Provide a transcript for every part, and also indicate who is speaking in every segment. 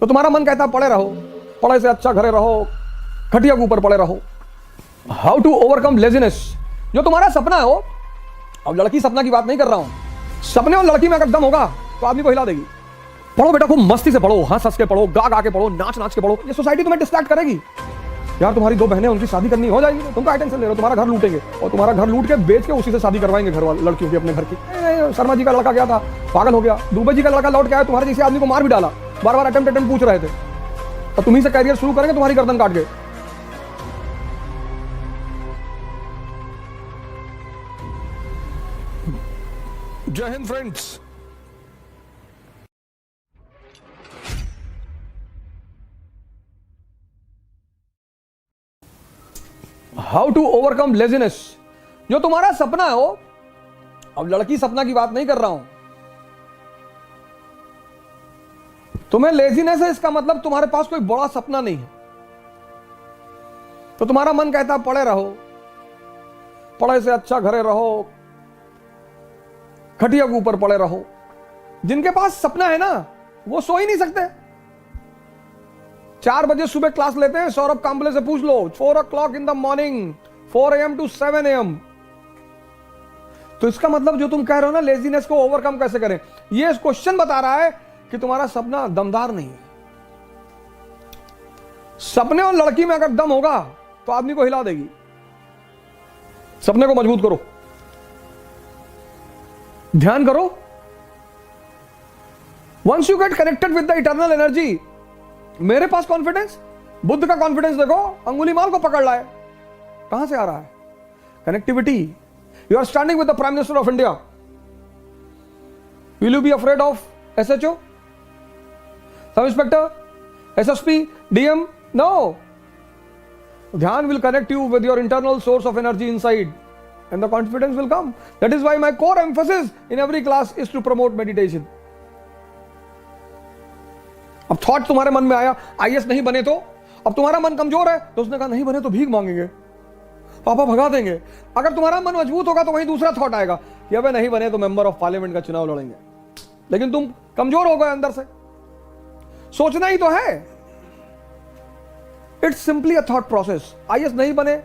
Speaker 1: तो तुम्हारा मन कहता है पड़े रहो, पढ़ाई से अच्छा घरे रहो, खटिया के ऊपर पड़े रहो। How to overcome laziness. जो तुम्हारा सपना है हो, अब लड़की सपना की बात नहीं कर रहा हूं, सपने और लड़की में अगर दम होगा तो आदमी को हिला देगी। पढ़ो बेटा, खूब मस्ती से पढ़ो, हंस हंस के पढ़ो, गा गा के पढ़ो, नाच नाच के पढ़ो। ये सोसाइटी तुम्हें डिस्ट्रैक्ट करेगी। यार तुम्हारी 2 बहनें, उनकी शादी करनी हो जाएगी, तुम क्या टेंशन ले रहे हो? तुम्हारा घर लूटेंगे और तुम्हारा घर लूट के बेच के उसी से शादी करवाएंगे घर वाले लड़कियों की अपने घर की। शर्मा जी का लड़का गया था, पागल हो गया। दुबे जी का लड़का लौट के आया, तुम्हारे जैसे आदमी को मार भी डाला, बार बार अटेम्प्ट पूछ रहे थे, और तुम्ही से कैरियर शुरू करेंगे, तुम्हारी गर्दन काट के। जय हिंद friends. How to overcome laziness. जो तुम्हारा सपना है हो, अब लड़की सपना की बात नहीं कर रहा हूं, तुम्हें लेजीनेस है, इसका मतलब तुम्हारे पास कोई बड़ा सपना नहीं है। तो तुम्हारा मन कहता है पड़े रहो, पढ़ाई से अच्छा घरे रहो, खटिया के ऊपर पड़े रहो। जिनके पास सपना है ना, वो सो ही नहीं सकते। 4 बजे सुबह क्लास लेते हैं, सौरभ कांबले से पूछ लो, 4 o'clock in the morning, 4 AM to 7 AM। तो इसका मतलब जो तुम कह रहे हो ना, लेजीनेस को ओवरकम कैसे करें, ये क्वेश्चन बता रहा है कि तुम्हारा सपना दमदार नहीं है। सपने और लड़की में अगर दम होगा तो आदमी को हिला देगी। सपने को मजबूत करो, ध्यान करो। Once you get connected with the eternal energy, मेरे पास कॉन्फिडेंस, बुद्ध का कॉन्फिडेंस देखो, अंगुलीमाल को पकड़ लाए। कहां से आ रहा है? Connectivity. You are standing with the prime minister of India, will you be afraid of SHO, sub inspector, SSP, DM? No. ध्यान will connect you with your internal source of energy inside and the confidence will come. That is why my core emphasis in every class is to promote meditation. अब thought तुम्हारे मन में आया, IAS नहीं बने तो? अब तुम्हारा मन कमजोर है तो उसने कहा नहीं बने तो भीख मांगेंगे, पापा भगा देंगे। अगर तुम्हारा मन मजबूत होगा तो वहीं दूसरा थॉट आएगा कि अबे नहीं बने तो मेंबर ऑफ पार्लियामेंट का चुनाव लड़ेंगे। लेकिन तुम कमजोर हो गए अंदर से, सोचना ही तो है। It's simply a thought process. IAS नहीं बने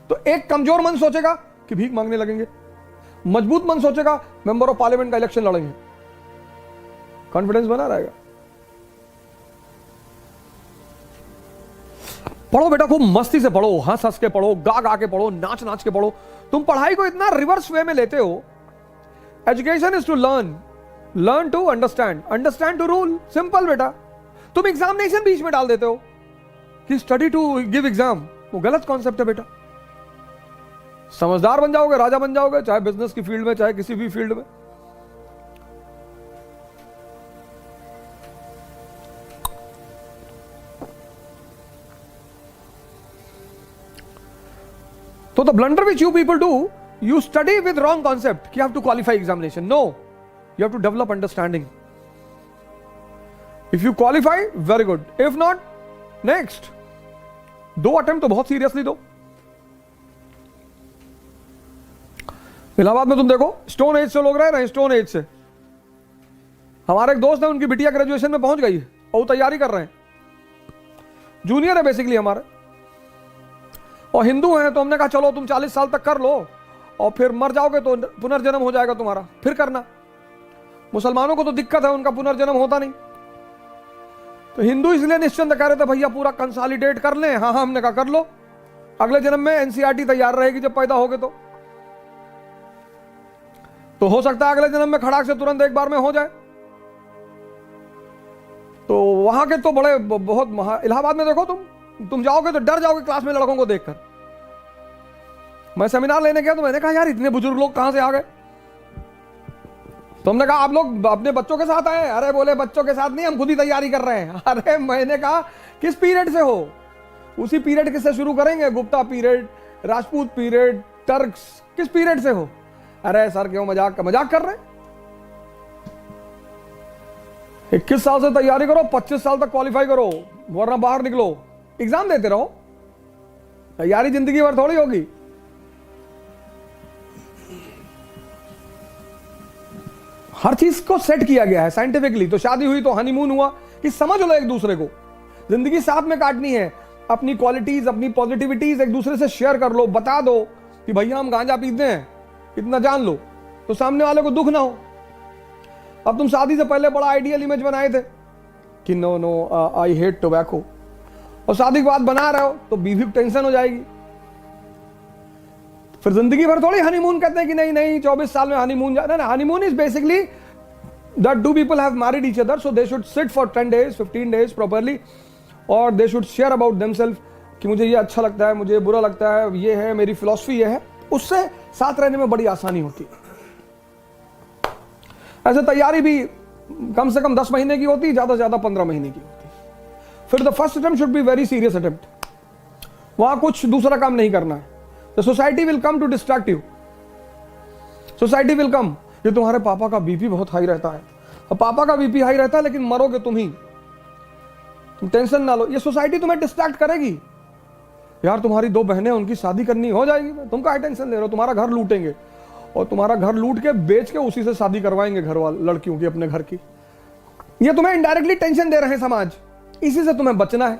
Speaker 1: तो एक कमजोर मन सोचेगा कि भीख मांगने लगेंगे, मजबूत मन सोचेगा मेंबर ऑफ पार्लियामेंट का इलेक्शन लड़ेंगे। कॉन्फिडेंस बना रहेगा। पढ़ो बेटा, खूब मस्ती से पढ़ो, हंस हंस के पढ़ो, गा गा के पढ़ो, नाच नाच के पढ़ो। तुम पढ़ाई को इतना रिवर्स वे में लेते हो। Education is to learn, learn to understand, understand to rule. Simple बेटा। तुम एग्जामिनेशन बीच में डाल देते हो कि स्टडी टू गिव एग्जाम, वो गलत कॉन्सेप्ट है बेटा। समझदार बन जाओगे, राजा बन जाओगे, चाहे बिजनेस की फील्ड में, चाहे किसी भी फील्ड में। So the blunder which you people do, you study with wrong concept. You have to qualify examination. No, you have to develop understanding. If you qualify, very good. If not, next. 2 attempt तो बहुत seriously दो। इलाहाबाद में तुम देखो, stone age से लोग रहे ना, स्टोन एज से। हमारे एक दोस्त है, उनकी बिटिया ग्रेजुएशन में पहुंच गई है और वो तैयारी कर रहे हैं। जूनियर है बेसिकली हमारे, और हिंदू हैं। तो हमने कहा चलो तुम 40 साल तक कर लो और फिर मर जाओगे तो पुनर्जन्म हो जाएगा तुम्हारा, फिर करना। मुसलमानों को तो दिक्कत है, उनका पुनर्जन्म होता नहीं। तो हिंदू इसलिए निश्चिंत कह रहे थे भैया पूरा कंसोलिडेट कर लें। हाँ हाँ, हमने कहा कर लो, अगले जन्म में NCERT तैयार रहेगी जब पैदा होगे तो हो सकता है अगले जन्म में खड़ाक से तुरंत एक बार में हो जाए। तो वहां के तो बड़े बहुत इलाहाबाद में देखो, तुम जाओगे तो डर जाओगे क्लास में लड़कों को देखकर। मैं सेमिनार लेने गया तो मैंने कहा यार इतने बुजुर्ग लोग कहां से आ गए। तो हमने कहा आप लोग अपने बच्चों के साथ आए? अरे बोले बच्चों के साथ नहीं, हम खुद ही तैयारी कर रहे हैं। अरे मैंने कहा किस पीरियड से हो? उसी पीरियड से शुरू करेंगे, Gupta period, Rajput period, Turks, किस पीरियड से हो? अरे सर क्यों मजाक कर रहे हैं? 21 साल से तैयारी करो, 25 साल तक क्वालिफाई करो, वरना बाहर निकलो। एग्जाम देते रहो, तैयारी जिंदगी भर थोड़ी होगी। हर चीज को सेट किया गया है साइंटिफिकली। तो शादी हुई तो हनीमून हुआ कि समझ लो एक दूसरे को, जिंदगी साथ में काटनी है, अपनी क्वालिटीज अपनी पॉजिटिविटीज एक दूसरे से शेयर कर लो, बता दो कि भैया हम गांजा पीते हैं, इतना जान लो, तो सामने वाले को दुख ना हो। अब तुम शादी से पहले बड़ा आइडियल इमेज बनाए थे कि no no I hate tobacco, और शादी के बाद बना रहे हो तो बीवी को टेंशन हो जाएगी। फिर जिंदगी भर थोड़ी हनीमून कहते हैं कि नहीं नहीं 24 साल में हनीमून ना, honeymoon is basically that two people have married each other, so they should sit for 10 days 15 days properly, और they should share about themselves कि मुझे ये अच्छा लगता है, मुझे बुरा लगता है, ये है मेरी फिलॉसफी, ये है। उससे साथ रहने में बड़ी आसानी होती है। ऐसे तैयारी भी कम से कम 10 महीने की होती है, ज्यादा से ज्यादा 15 महीने की होती है। फिर the first attempt should be very serious attempt, वहां कुछ दूसरा काम नहीं करना है। The society will come to distract you, society will come, ये तुम्हारे पापा का बीपी बहुत हाई रहता है, और पापा का बीपी हाई रहता है लेकिन मरोगे तुम ही, तुम टेंशन ना लो, ये सोसाइटी तुम्हें डिस्ट्रैक्ट करेगी। यार तुम्हारी 2 बहनें, उनकी शादी करनी हो जाएगी, तुम क्या टेंशन ले रहे हो, तुम्हारा घर लूटेंगे, और तुम्हारा घर लूट के बेच के उसी से शादी करवाएंगे घर वाले लड़कियों की, अपने घर की। ये तुम्हें इनडायरेक्टली टेंशन दे रहे हैं समाज, इसी से तुम्हें बचना है।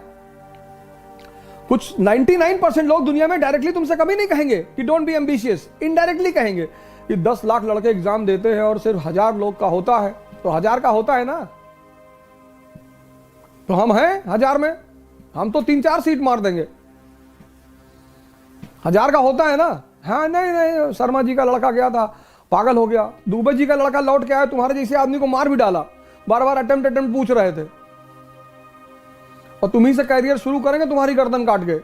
Speaker 1: कुछ 99% लोग दुनिया में डायरेक्टली तुमसे कभी नहीं कहेंगे कि डोंट बी एम्बिशियस, इनडायरेक्टली कहेंगे कि 10 लाख लड़के एग्जाम देते हैं और सिर्फ 1000 लोग का होता है, तो 1000 का होता है ना, तो हम हैं 1000 में, हम तो 3-4 सीट मार देंगे, 1000 का होता है ना। हाँ नहीं नहीं, शर्मा जी का लड़का गया था, पागल हो गया, दुबे जी का लड़का लौट के आया, तुम्हारे जैसे आदमी को मार भी डाला, बार बार अटेम्प्ट पूछ रहे थे, और तुम्ही से कैरियर शुरू करेंगे तुम्हारी गर्दन काट के।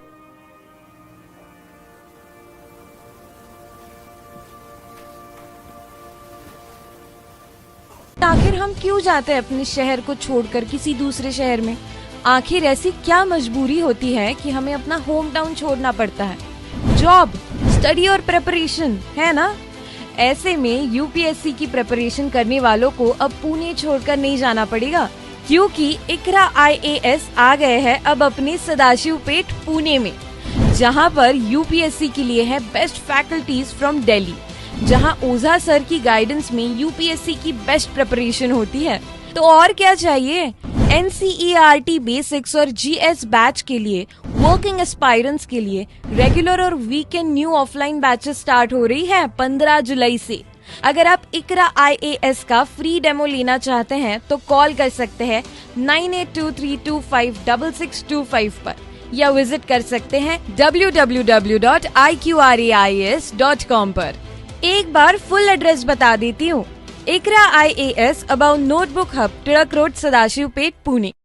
Speaker 2: आखिर हम क्यों जाते हैं अपने शहर को छोड़कर किसी दूसरे शहर में? आखिर ऐसी क्या मजबूरी होती है कि हमें अपना होम टाउन छोड़ना पड़ता है? जॉब, स्टडी और प्रिपरेशन, है ना? ऐसे में यूपीएससी की प्रिपरेशन करने वालों को अब पुणे छोड़कर नहीं जाना पड़ेगा, क्योंकि इकरा आईएएस आ गए हैं अब अपने सदाशिवपेट पुणे में, जहां पर यूपीएससी के लिए है बेस्ट फैकल्टीज फ्रॉम दिल्ली, जहां ओझा सर की गाइडेंस में यूपीएससी की बेस्ट प्रिपरेशन होती है। तो और क्या चाहिए? एनसीईआरटी बेसिक्स और जीएस बैच के लिए, वर्किंग एस्पायरेंट्स के लिए रेगुलर और weekend new offline batches start हो रही है 15 जुलाई से। अगर आप इकरा आईएएस का फ्री डेमो लेना चाहते हैं तो कॉल कर सकते हैं 9823256625 पर, या विजिट कर सकते हैं www.iqrais.com पर। एक बार फुल एड्रेस बता देती हूँ। Iqra IAS about notebook hub, Tilak road, Sadashivpeth, Pune.